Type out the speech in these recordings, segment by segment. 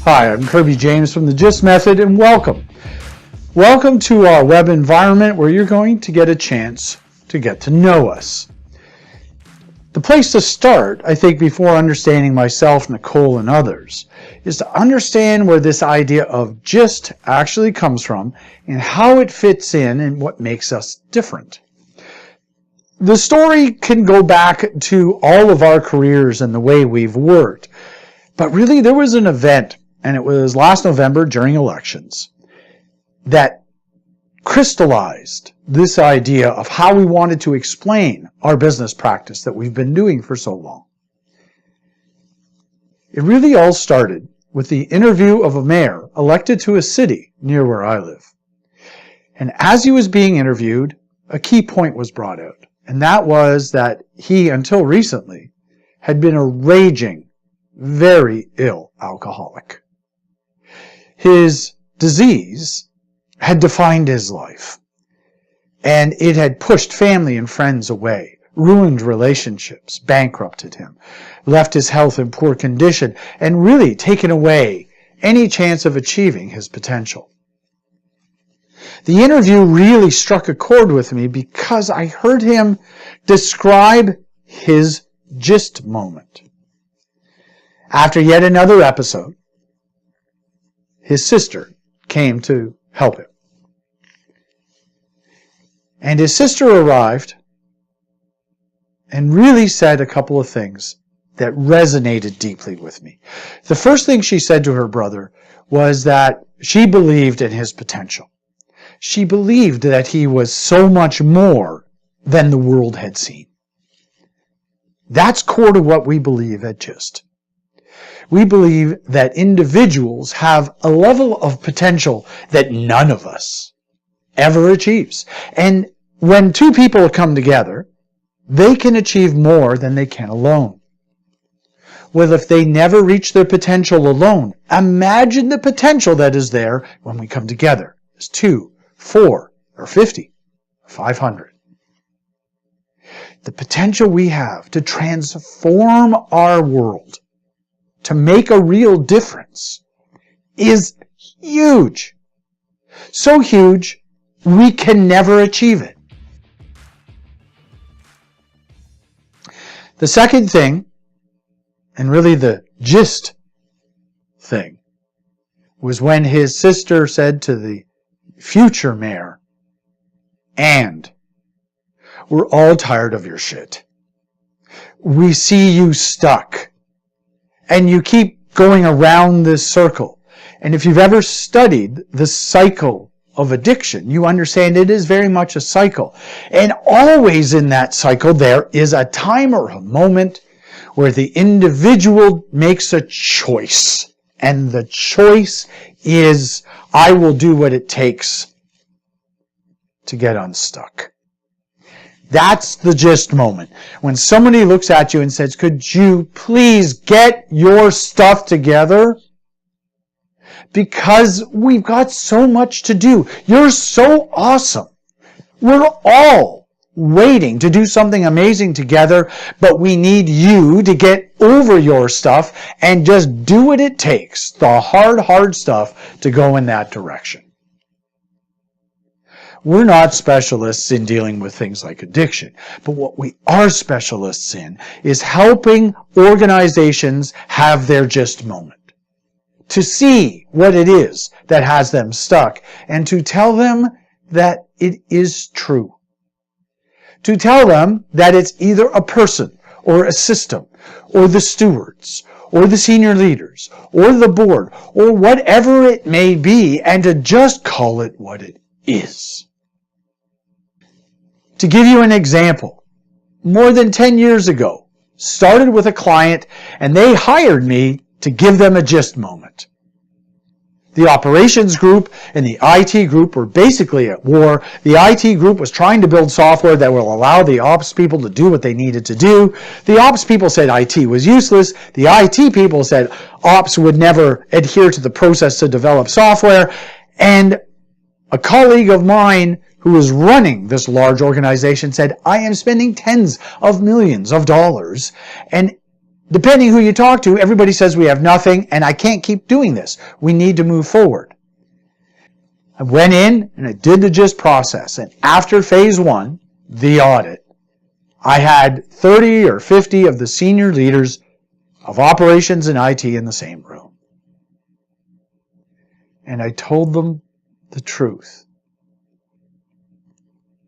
Hi, I'm Kirby James from the GYST Method, and welcome. Welcome to our web environment where you're going to get a chance to get to know us. The place to start, I think, before understanding myself, Nicole, and others, is to understand where this idea of GYST actually comes from and how it fits in and what makes us different. The story can go back to all of our careers and the way we've worked, but really there was an event, and it was last November during elections, that crystallized this idea of how we wanted to explain our business practice that we've been doing for so long. It really all started with the interview of a mayor elected to a city near where I live. And as he was being interviewed, a key point was brought out, and that was that he, until recently, had been a raging, very ill alcoholic. His disease had defined his life, and it had pushed family and friends away, ruined relationships, bankrupted him, left his health in poor condition, and really taken away any chance of achieving his potential. The interview really struck a chord with me because I heard him describe his GYST moment. After yet another episode, his sister came to help him. And his sister arrived and really said a couple of things that resonated deeply with me. The first thing she said to her brother was that she believed in his potential. She believed that he was so much more than the world had seen. That's core to what we believe at GYST. We believe that individuals have a level of potential that none of us ever achieves. And when two people come together, they can achieve more than they can alone. Well, if they never reach their potential alone, imagine the potential that is there when we come together as 2, 4, or 50, or 500. The potential we have to transform our world, to make a real difference, is huge. So huge, we can never achieve it. The second thing, and really the GYST thing, was when his sister said to the future mayor, "And we're all tired of your shit. We see you stuck. And you keep going around this circle. And if you've ever studied the cycle of addiction, you understand it is very much a cycle. And always in that cycle, there is a time or a moment where the individual makes a choice. And the choice is, I will do what it takes to get unstuck." That's the GYST moment. When somebody looks at you and says, "Could you please get your stuff together? Because we've got so much to do. You're so awesome. We're all waiting to do something amazing together, but we need you to get over your stuff and just do what it takes, the hard stuff, to go in that direction." We're not specialists in dealing with things like addiction, but what we are specialists in is helping organizations have their GYST moment, to see what it is that has them stuck, and to tell them that it is true. To tell them that it's either a person or a system or the stewards or the senior leaders or the board or whatever it may be, and to just call it what it is. To give you an example, more than 10 years ago, started with a client, and they hired me to give them a GYST moment. The operations group and the IT group were basically at war. The IT group was trying to build software that will allow the ops people to do what they needed to do. The ops people said IT was useless. The IT people said ops would never adhere to the process to develop software. And a colleague of mine who is running this large organization said, "I am spending tens of millions of dollars, and depending who you talk to, everybody says we have nothing and I can't keep doing this. We need to move forward. I went in and I did the GYST process. And after phase 1, the audit, I had 30 or 50 of the senior leaders of operations and IT in the same room. And I told them the truth.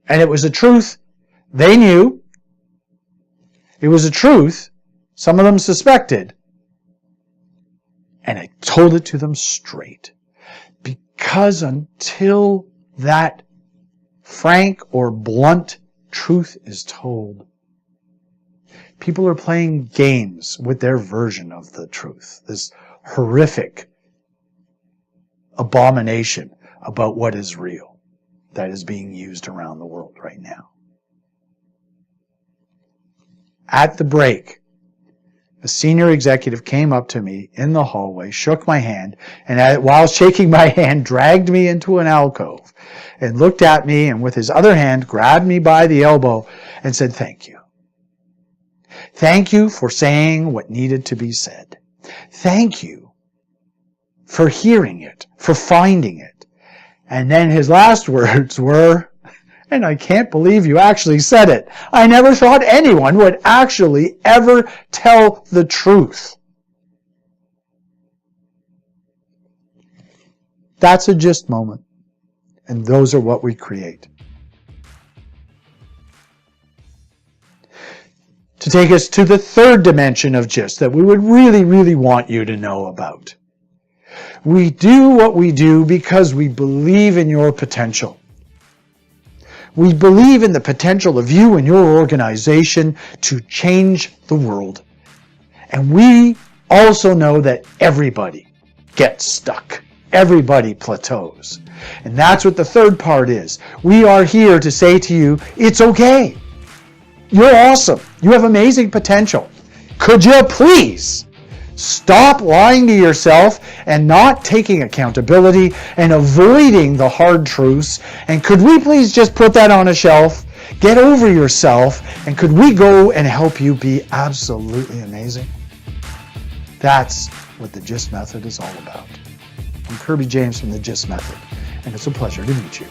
And it was a truth they knew. It was a truth some of them suspected. And I told it to them straight. Because until that frank or blunt truth is told, people are playing games with their version of the truth. This horrific abomination about what is real that is being used around the world right now. At the break, a senior executive came up to me in the hallway, shook my hand, and while shaking my hand, dragged me into an alcove and looked at me and with his other hand grabbed me by the elbow and said, "Thank you. Thank you for saying what needed to be said. Thank you for hearing it, for finding it." And then his last words were, "And I can't believe you actually said it. I never thought anyone would actually ever tell the truth." That's a GYST moment. And those are what we create. To take us to the third dimension of GYST that we would really, really want you to know about. We do what we do because we believe in your potential. We believe in the potential of you and your organization to change the world. And we also know that everybody gets stuck. Everybody plateaus. And that's what the third part is. We are here to say to you, it's okay. You're awesome. You have amazing potential. Could you please stop lying to yourself and not taking accountability and avoiding the hard truths? And could we please just put that on a shelf, get over yourself, and could we go and help you be absolutely amazing? That's what the GYST Method is all about. I'm Kirby James from the GYST Method, and it's a pleasure to meet you.